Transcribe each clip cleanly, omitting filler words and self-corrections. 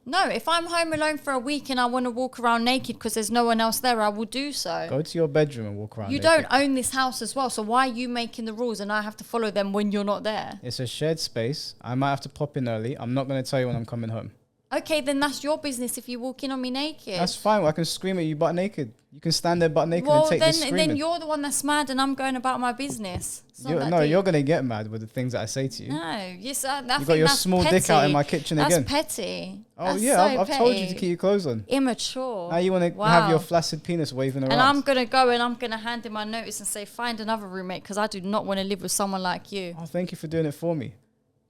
No, if I'm home alone for a week and I want to walk around naked because there's no one else there, I will do so. Go to your bedroom and walk around You naked. don't own this house as well, so why are you making the rules and I have to follow them when you're not there? It's a shared space. I might have to pop in early. I'm not going to tell you when I'm coming home. Okay, then that's your business if you walk in on me naked. That's fine. I can scream at you butt naked. You can stand there butt naked and take this screaming. Then you're the one that's mad and I'm going about my business. You're going to get mad with the things that I say to you. No, yes, you got your small dick out in my kitchen again. That's petty. Oh, that's yeah, so I've told you to keep your clothes on. Immature. Now you want to have your flaccid penis waving around. And I'm going to go and I'm going to hand in my notice and say, find another roommate because I do not want to live with someone like you. Oh, thank you for doing it for me.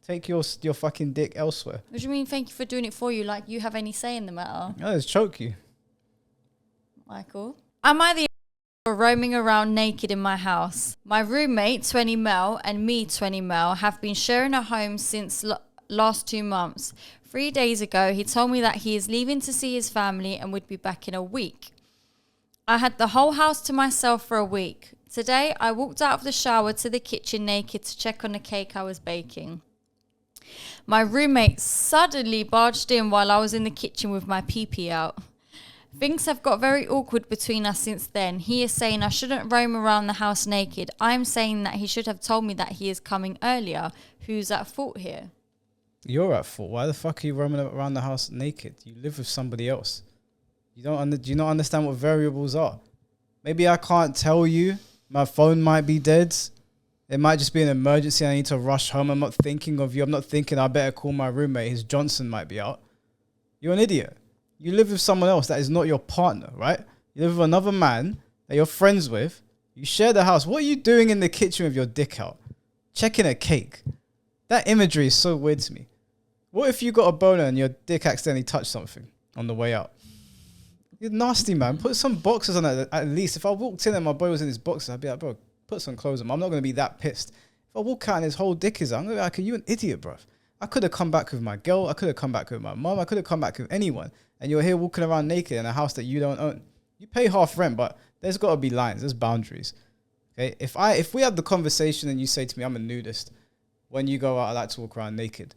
Take your fucking dick elsewhere. What do you mean, thank you for doing it for you? Like you have any say in the matter? Oh, let's choke you. Michael? Am I the for roaming around naked in my house? My roommate, 20 Mel, and me, 20 Mel, have been sharing a home since last 2 months. 3 days ago, he told me that he is leaving to see his family and would be back in a week. I had the whole house to myself for a week. Today, I walked out of the shower to the kitchen naked to check on the cake I was baking. My roommate suddenly barged in while I was in the kitchen with my pee-pee out. Things have got very awkward between us since then. He is saying I shouldn't roam around the house naked. I'm saying that he should have told me that he is coming earlier. Who's at fault here? You're at fault. Why the fuck are you roaming around the house naked? You live with somebody else. Do you not understand what variables are? Maybe I can't tell you. My phone might be dead. It might just be an emergency. I need to rush home. I'm not thinking of you. I'm not thinking I better call my roommate. His Johnson might be out. You're an idiot. You live with someone else that is not your partner, right? You live with another man that you're friends with. You share the house. What are you doing in the kitchen with your dick out? Checking a cake. That imagery is so weird to me. What if you got a boner and your dick accidentally touched something on the way out? You're nasty, man. Put some boxers on it at least. If I walked in and my boy was in his boxers, I'd be like, bro, put some clothes on. I'm not going to be that pissed. If I walk out and his whole dick is out, I'm going to be like, are you an idiot, bro? I could have come back with my girl. I could have come back with my mom. I could have come back with anyone. And you're here walking around naked in a house that you don't own. You pay half rent, but there's got to be lines. There's boundaries. Okay. If we have the conversation and you say to me, I'm a nudist, when you go out, I like to walk around naked.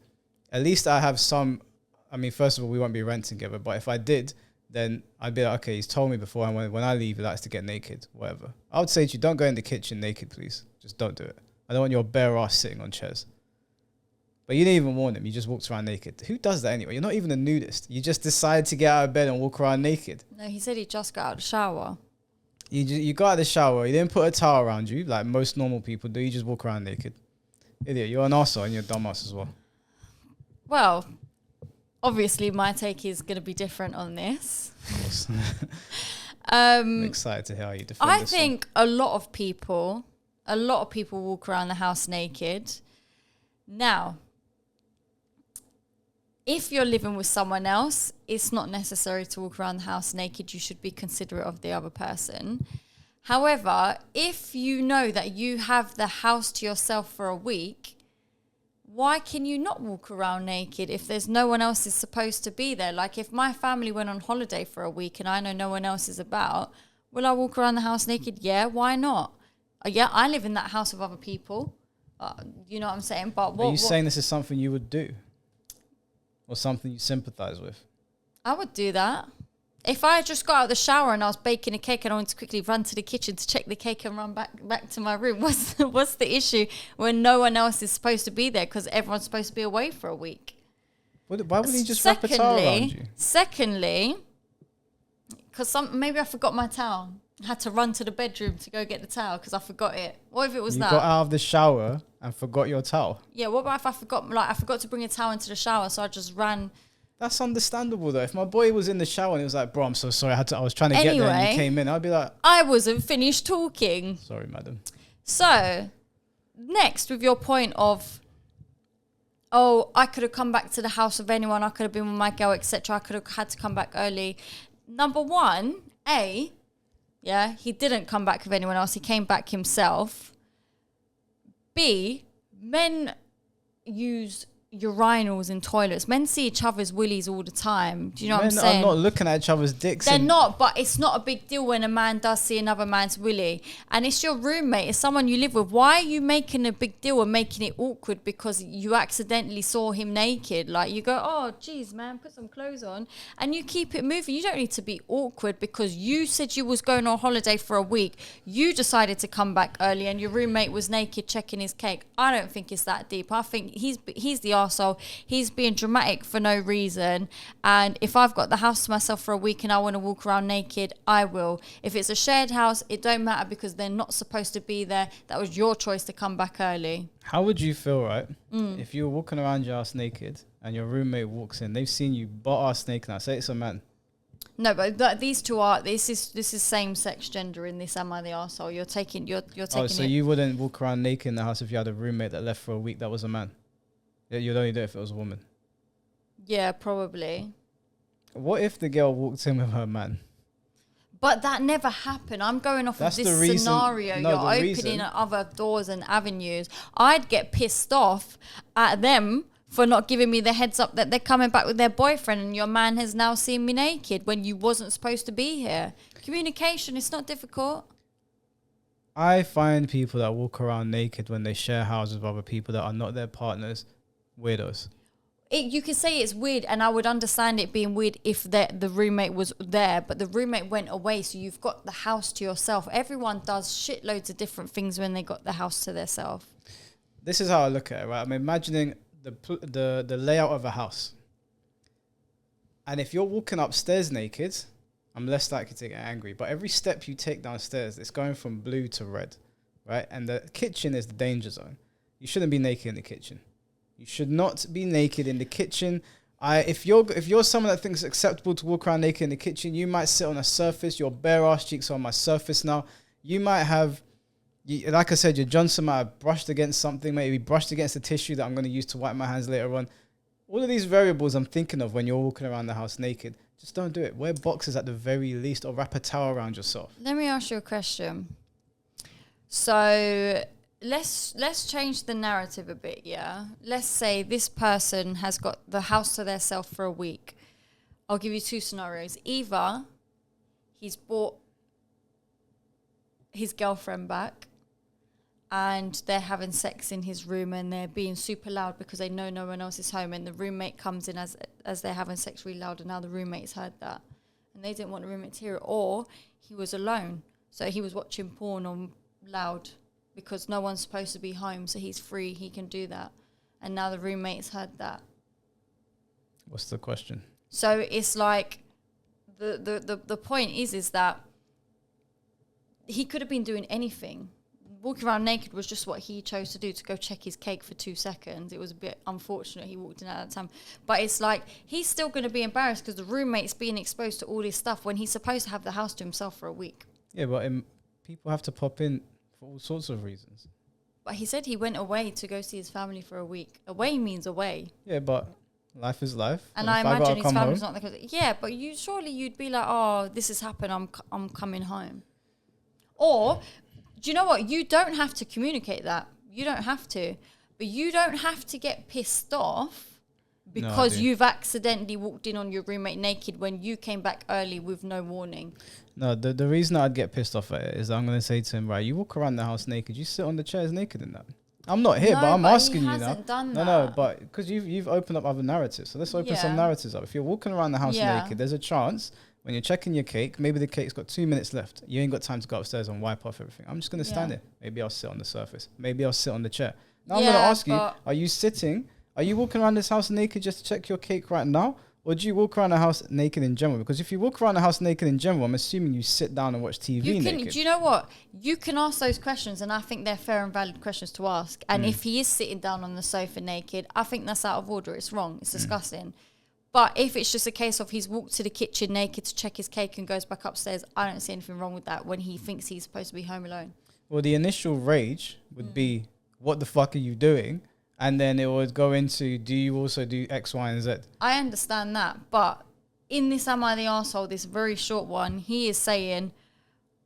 At least I have some, I mean, first of all, we won't be renting together. But if I did, then I'd be like, okay, he's told me before. And when I leave, he likes to get naked, whatever. I would say to you, don't go in the kitchen naked, please. Just don't do it. I don't want your bare ass sitting on chairs. But you didn't even warn him. You just walked around naked. Who does that anyway? You're not even a nudist. You just decided to get out of bed and walk around naked. No, he said he just got out of the shower. You got out of the shower. You didn't put a towel around you like most normal people do. You just walk around naked. Idiot. You're an arsehole and you're a dumbass as well. Well, obviously my take is going to be different on this. Of course. I'm excited to hear how you defend this. I think a lot of people walk around the house naked. Now, if you're living with someone else, it's not necessary to walk around the house naked. You should be considerate of the other person. However, if you know that you have the house to yourself for a week, why can you not walk around naked if there's no one else is supposed to be there? Like if my family went on holiday for a week and I know no one else is about, will I walk around the house naked? Yeah, why not? Yeah, I live in that house with other people. You know what I'm saying? But are you saying this is something you would do? Or something you sympathize with? I would do that. If I just got out of the shower and I was baking a cake and I wanted to quickly run to the kitchen to check the cake and run back to my room, what's the issue when no one else is supposed to be there because everyone's supposed to be away for a week? Why wouldn't you just wrap a towel around you? Secondly, because maybe I forgot my towel. I had to run to the bedroom to go get the towel because I forgot it. What if it was you got out of the shower and forgot your towel? Yeah, what about if I forgot to bring a towel into the shower, so I just ran. That's understandable though. If my boy was in the shower and he was like, bro, I'm so sorry, I was trying to get there and you came in, I'd be like, I wasn't finished talking. Sorry, madam. So, next with your point of, oh, I could have come back to the house of anyone, I could have been with my girl, etc. I could have had to come back early. Number one, yeah, he didn't come back with anyone else. He came back himself. B, men use urinals in toilets. Men see each other's willies all the time. Do you know what I'm Men saying? are not looking at each other's dicks. They're not, but it's not a big deal when a man does see another man's willy. And it's your roommate, it's someone you live with. Why are you making a big deal and making it awkward because you accidentally saw him naked? Like, you go, oh, geez, man, put some clothes on. And you keep it moving. You don't need to be awkward because you said you was going on holiday for a week. You decided to come back early and your roommate was naked checking his cake. I don't think it's that deep. I think he's the arsehole. He's being dramatic for no reason. And if I've got the house to myself for a week and I want to walk around naked, I will. If it's a shared house, it don't matter because they're not supposed to be there. That was your choice to come back early. How would you feel, right, if you were walking around your house naked and your roommate walks in? They've seen you butt-ass naked. Now, say it's a man. No, but these two are, this is same-sex gender in this Am I the Arsehole? You're taking Oh, so you wouldn't walk around naked in the house if you had a roommate that left for a week that was a man? Yeah, you'd only do it if it was a woman. Yeah, probably. What if the girl walked in with her man? But that never happened. I'm going off That's of the this reason- scenario. no, You're the opening reason- other doors and avenues. I'd get pissed off at them for not giving me the heads up that they're coming back with their boyfriend and your man has now seen me naked when you wasn't supposed to be here. Communication, it's not difficult. I find people that walk around naked when they share houses with other people that are not their partners weirdos. You could say it's weird, and I would understand it being weird if the roommate was there, but the roommate went away, so you've got the house to yourself. Everyone does shitloads of different things when they got the house to themselves. This is how I look at it, right? I'm imagining the layout of a house. And if you're walking upstairs naked, I'm less likely to get angry. But every step you take downstairs, it's going from blue to red, right? And the kitchen is the danger zone. You shouldn't be naked in the kitchen. You should not be naked in the kitchen. If you're someone that thinks it's acceptable to walk around naked in the kitchen, you might sit on a surface. Your bare ass cheeks are on my surface now. You might have, like I said, your Johnson might have brushed against something, maybe brushed against the tissue that I'm going to use to wipe my hands later on. All of these variables I'm thinking of when you're walking around the house naked. Just don't do it. Wear boxers at the very least, or wrap a towel around yourself. Let me ask you a question. So let's change the narrative a bit, yeah? Let's say this person has got the house to themselves for a week. I'll give you two scenarios. Either he's brought his girlfriend back and they're having sex in his room and they're being super loud because they know no one else is home, and the roommate comes in as they're having sex really loud, and now the roommate's heard that and they didn't want the roommate to hear it. Or he was alone, so he was watching porn on loud because no one's supposed to be home, so he's free, he can do that, and now the roommate's heard that. What's the question? So it's like the point is that he could have been doing anything. Walking around naked was just what he chose to do, to go check his cake for 2 seconds. It was a bit unfortunate he walked in at that time. But it's like, he's still going to be embarrassed because the roommate's being exposed to all this stuff when he's supposed to have the house to himself for a week. Yeah, but people have to pop in for all sorts of reasons. But he said he went away to go see his family for a week. Away means away. Yeah, but life is life. And if I gotta imagine his come family's home, not there. Yeah, but you'd be like, oh, this has happened, I'm coming home. Or, do you know what? You don't have to communicate that. You don't have to. But you don't have to get pissed off because you've accidentally walked in on your roommate naked when you came back early with no warning. No, the reason I'd get pissed off at it is I'm going to say to him, right, you walk around the house naked, you sit on the chairs naked in that. I'm not here, but I'm asking you now. He hasn't done that. No, but because you've opened up other narratives. So let's open some narratives up. If you're walking around the house naked, there's a chance when you're checking your cake, maybe the cake's got 2 minutes left. You ain't got time to go upstairs and wipe off everything. I'm just going to stand there. Maybe I'll sit on the surface. Maybe I'll sit on the chair. Now I'm going to ask you, are you walking around this house naked just to check your cake right now? Or do you walk around the house naked in general? Because if you walk around the house naked in general, I'm assuming you sit down and watch TV naked. Do you know what? You can ask those questions, and I think they're fair and valid questions to ask. And if he is sitting down on the sofa naked, I think that's out of order. It's wrong. It's disgusting. But if it's just a case of he's walked to the kitchen naked to check his cake and goes back upstairs, I don't see anything wrong with that when he thinks he's supposed to be home alone. Well, the initial rage would be, what the fuck are you doing? And then it would go into, do you also do X, Y, and Z? I understand that. But in this Am I the Arsehole, this very short one, he is saying,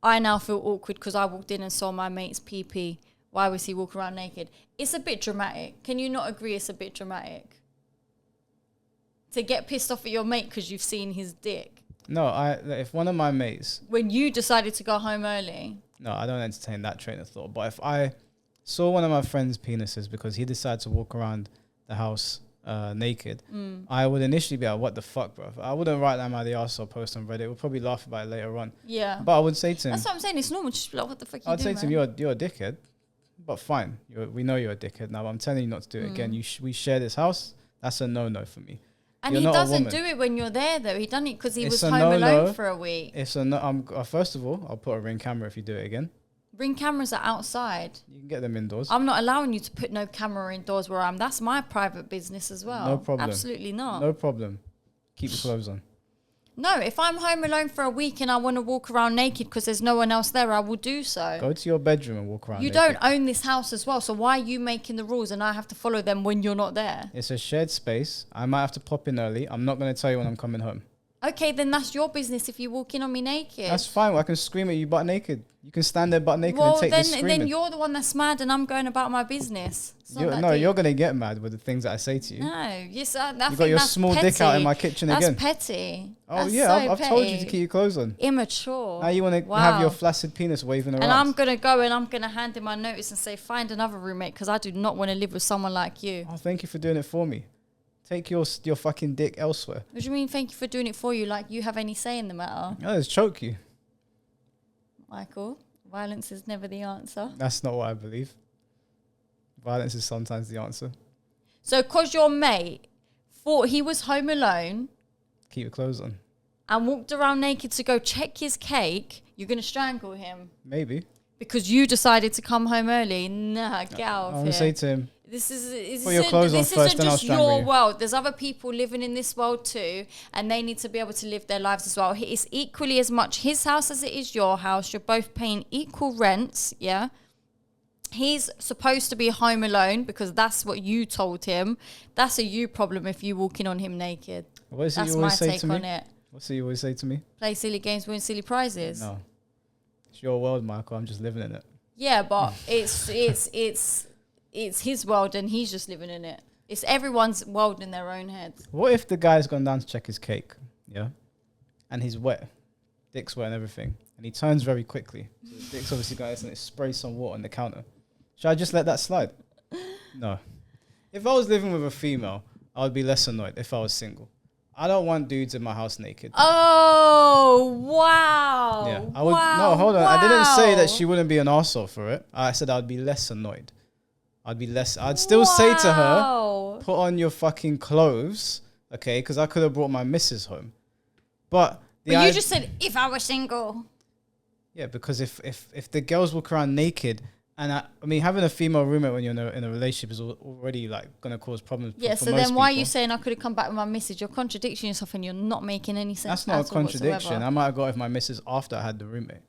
I now feel awkward because I walked in and saw my mate's pee-pee. Why was he walking around naked? It's a bit dramatic. Can you not agree it's a bit dramatic? to get pissed off at your mate because you've seen his dick? No, if one of my mates... When you decided to go home early? No, I don't entertain that train of thought. But if I saw one of my friend's penises because he decided to walk around the house naked, I would initially be like, what the fuck, bro? I wouldn't write that out of the arse or post on Reddit. We'll probably laugh about it later on. Yeah. But I would say to him... That's what I'm saying. It's normal. Just be like, what the fuck you I'd doing, say to him, you're a dickhead. But fine. We know you're a dickhead now. But I'm telling you not to do it again. We share this house. That's a no-no for me. And You're he not a doesn't woman. do it when you're there, though. He done it because he It's was a home alone no-no. for a week. It's a no. First of all, I'll put a ring camera if you do it again. Ring cameras are outside. You can get them indoors. I'm not allowing you to put no camera indoors where I'm. That's my private business as well. No problem. Absolutely not. No problem. Keep your clothes on. No, if I'm home alone for a week and I want to walk around naked because there's no one else there, I will do so. Go to your bedroom and walk around. You naked. don't own this house as well, so why are you making the rules and I have to follow them when you're not there? It's a shared space. I might have to pop in early. I'm not going to tell you when I'm coming home. Okay, then that's your business if you walk in on me naked. That's fine. I can scream at you butt naked. You can stand there butt naked and take this screaming. then you're the one that's mad and I'm going about my business. It's not that deep. You're going to get mad with the things that I say to you. No, yes, I You think got your that's small petty. dick out in my kitchen that's again. Petty. Oh That's yeah, so I've told you to petty. keep your clothes on. Immature. Now you want to have your flaccid penis waving around. And I'm going to go and I'm going to hand in my notice and say, find another roommate because I do not want to live with someone like you. Oh, thank you for doing it for me. Take your fucking dick elsewhere. What do you mean, thank you for doing it for you? Like you have any say in the matter? No, just choke you. Michael, violence is never the answer. That's not what I believe. Violence is sometimes the answer. So because your mate thought he was home alone Keep your clothes on. and walked around naked to go check his cake, you're going to strangle him Maybe. because you decided to come home early. Nah, get out I'm of going here. to say to him, This Put your clothes on this first, isn't then I'll just strangle your you. world. There's other people living in this world too, and they need to be able to live their lives as well. It's equally as much his house as it is your house. You're both paying equal rents, yeah? He's supposed to be home alone because that's what you told him. That's a you problem if you walk in on him naked. what is it That's you my always say take to me? on it. What's it you always say to me? Play silly games, win silly prizes. No. It's your world, Michael. I'm just living in it. Yeah, but it's his world and he's just living in it. It's everyone's world in their own head. What if the guy's gone down to check his cake, yeah? And he's wet. Dick's wet and everything. And he turns very quickly. So his dick's obviously got this and it sprays some water on the counter. Should I just let that slide? No. If I was living with a female, I would be less annoyed if I was single. I don't want dudes in my house naked. Oh, wow. Yeah, I would. Wow, no, hold on. I didn't say that wow. she wouldn't be an arsehole for it. I said I'd be less annoyed. I'd still say to her, Wow. put on your fucking clothes, okay? Because I could have brought my missus home. But you just said, if I were single. yeah, because if the girls walk around naked, and I mean, having a female roommate when you're in a relationship is already like going to cause problems. Yeah, for so most then why are you people. saying I could have come back with my message? You're contradicting yourself and you're not making any sense. That's not a at all contradiction. whatsoever. I might have got with my missus after I had the roommate.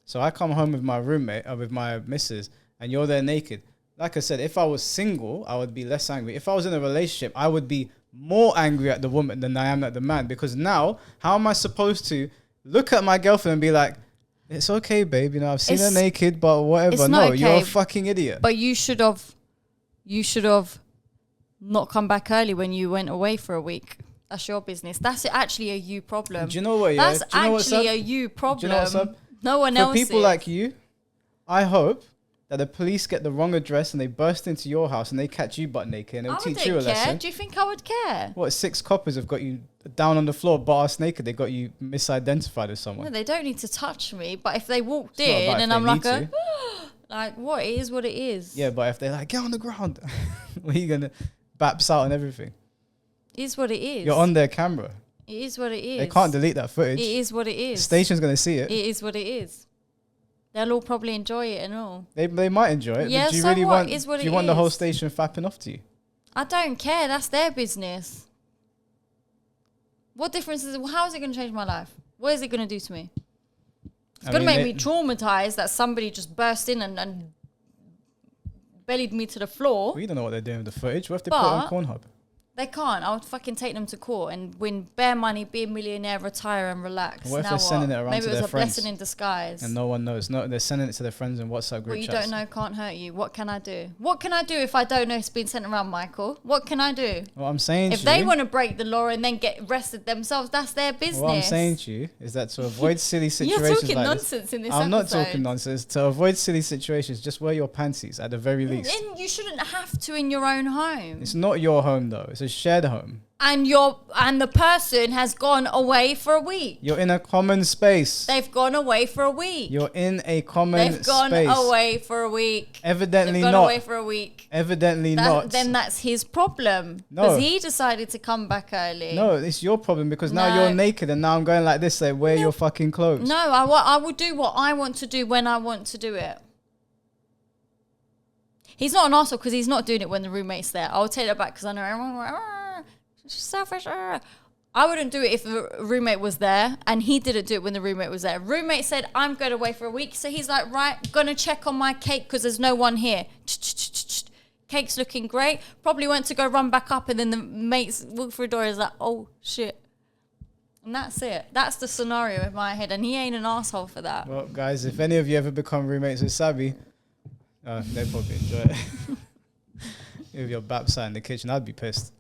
So I come home with my roommate, with my missus, and you're there naked. Like I said, if I was single, I would be less angry. If I was in a relationship, I would be more angry at the woman than I am at the man. Because now, how am I supposed to look at my girlfriend and be like, it's okay, babe, you know, I've seen her naked, but whatever. it's No, not you're a okay. fucking idiot. But you should have not come back early when you went away for a week. That's your business. That's actually a you problem. Do you know what? Yeah? That's Do you know what's actually up? a you problem. Do you know what's up? No one For else. people like you, I hope that the police get the wrong address and they burst into your house and they catch you butt naked and I it'll teach wouldn't you a care. lesson. Do you think I would care? What, 6 coppers have got you down on the floor, butt-ass naked? They got you misidentified as No, someone. they don't need to touch me. But if they walked It's not in about if and they I'm like, need like, what? It is what it is. Yeah, but if they're like, get on the ground, what are you going to baps out and everything? It is what it is. You're on their camera. It is what it is. They can't delete that footage. It is what it The is. station's going to see it. It is what it is. They'll all probably enjoy it and all. They might enjoy it. Yeah, but do you so really what? want, Is what do it you want the whole is. station fapping off to you? I don't care. That's their business. What difference is it? How is it going to change my life? What is it going to do to me? It's going to make me traumatized that somebody just burst in and bellied me to the floor. We don't know what they're doing with the footage. What if they put it on Pornhub? They can't. I would fucking take them to court and win bare money, be a millionaire, retire and relax. What if Now they're sending it around Maybe to it was their a friends blessing in disguise. and no one knows? No, they're sending it to their friends in WhatsApp group What you chats. don't know can't hurt you. What can I do? What can I do if I don't know it's been sent around, Michael? What can I do? What I'm saying If to they you, want to break the law and then get arrested themselves, that's their business. what I'm saying to you is that to avoid silly situations You're talking like nonsense this, in this I'm not episode. talking nonsense. To avoid silly situations, just wear your panties at the very least. And you shouldn't have to in your own home. It's not your home though. It's a shared home. And the person has gone away for a week. You're in a common space. They've gone away for a week. You're in a common They've gone space. away for a week. Evidently They've gone not. away for a week. Evidently not. Then that's his problem. No. Because he decided to come back early. No, it's your problem because now No. you're naked and now I'm going like this. Like, wear your fucking clothes. No, I will do what I want to do when I want to do it. He's not an arsehole because he's not doing it when the roommate's there. I'll take that back because I know everyone she's selfish. I wouldn't do it if the roommate was there, and he didn't do it when the roommate was there. Roommate said, I'm going away for a week. So he's like, right, gonna check on my cake because there's no one here. Cake's looking great. Probably went to go run back up, and then the mates walk through the door. Is like, oh shit. And that's it. That's the scenario in my head, and he ain't an asshole for that. Well, guys, if any of you ever become roommates with Sabi, they'd probably enjoy it. If you're bapside in the kitchen, I'd be pissed,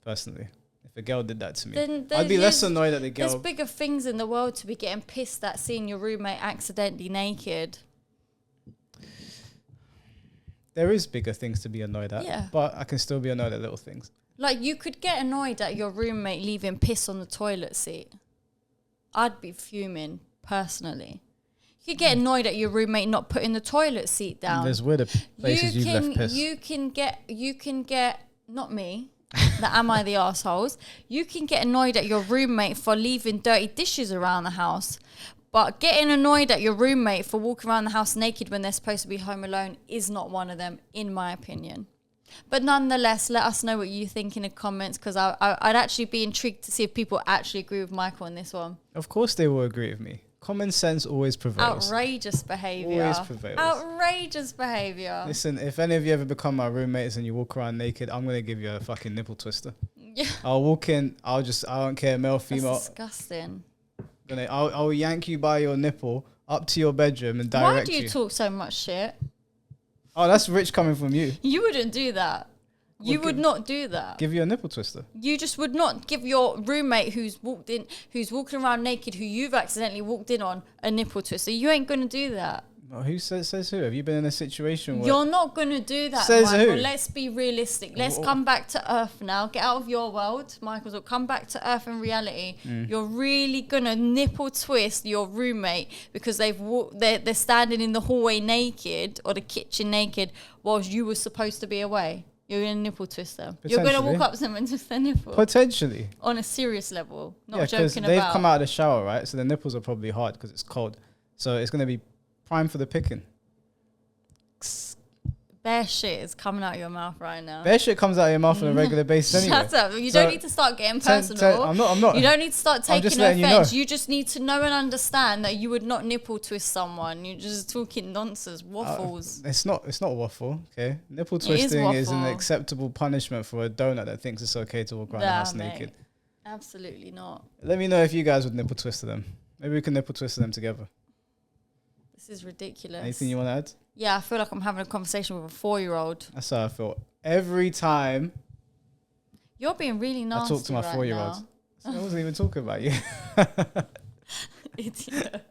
personally. If a girl did that to me, I'd be less annoyed at the girl. There's bigger things in the world to be getting pissed at seeing your roommate accidentally naked. There is bigger things to be annoyed at, Yeah. but I can still be annoyed at little things. Like, you could get annoyed at your roommate leaving piss on the toilet seat. I'd be fuming, personally. You could get annoyed at your roommate not putting the toilet seat down. There's weirder places you've left piss. You can get, not me, that am I the arseholes. You can get annoyed at your roommate for leaving dirty dishes around the house. But getting annoyed at your roommate for walking around the house naked when they're supposed to be home alone is not one of them, in my opinion. But nonetheless, let us know what you think in the comments, because I'd actually be intrigued to see if people actually agree with Michael on this one. Of course they will agree with me. Common sense always prevails. Outrageous behaviour. Always prevails. Outrageous behaviour. Listen, if any of you ever become my roommates and you walk around naked, I'm going to give you a fucking nipple twister. Yeah. I'll walk in, I don't care, male, female. That's disgusting. I'll yank you by your nipple up to your bedroom and direct you. Why do you talk so much shit? Oh, that's rich coming from you. You wouldn't do that. You would not do that. Give you a nipple twister. You just would not give your roommate who's walking around naked, who you've accidentally walked in on, a nipple twister. You ain't going to do that. Well, who says who? Have you been in a situation where... You're not going to do that, Says Michael. who? Let's be realistic. Let's come back to earth now. Get out of your world, Michael. Come back to earth and reality. You're really going to nipple twist your roommate because they're standing in the hallway naked or the kitchen naked whilst you were supposed to be away. You're going to nipple twist them. You're going to walk up to them and twist their nipple. Potentially. On a serious level. Not Yeah, because joking they've about. come out of the shower, right? So the nipples are probably hard because it's cold. So it's going to be prime for the picking. Bare shit is coming out of your mouth right now. Bare shit comes out of your mouth on a regular basis anyway. Shut up. You So- don't need to start getting personal. I'm not. You don't need to start I'm taking just letting offense. you know. You just need to know and understand that you would not nipple twist someone. You're just talking nonsense, waffles. It's not waffle, okay? Nipple is twisting is an waffle. acceptable punishment for a donut that thinks it's okay to walk around the house Mate. naked. Absolutely not. Let me know if you guys would nipple twist them. Maybe we can nipple twist them together. This is ridiculous. Anything you want to add? Yeah, I feel like I'm having a conversation with a 4-year-old. That's how I feel. Every time You're being really I nasty talk to my right 4-year-old. now. I wasn't even talking about you. Idiot.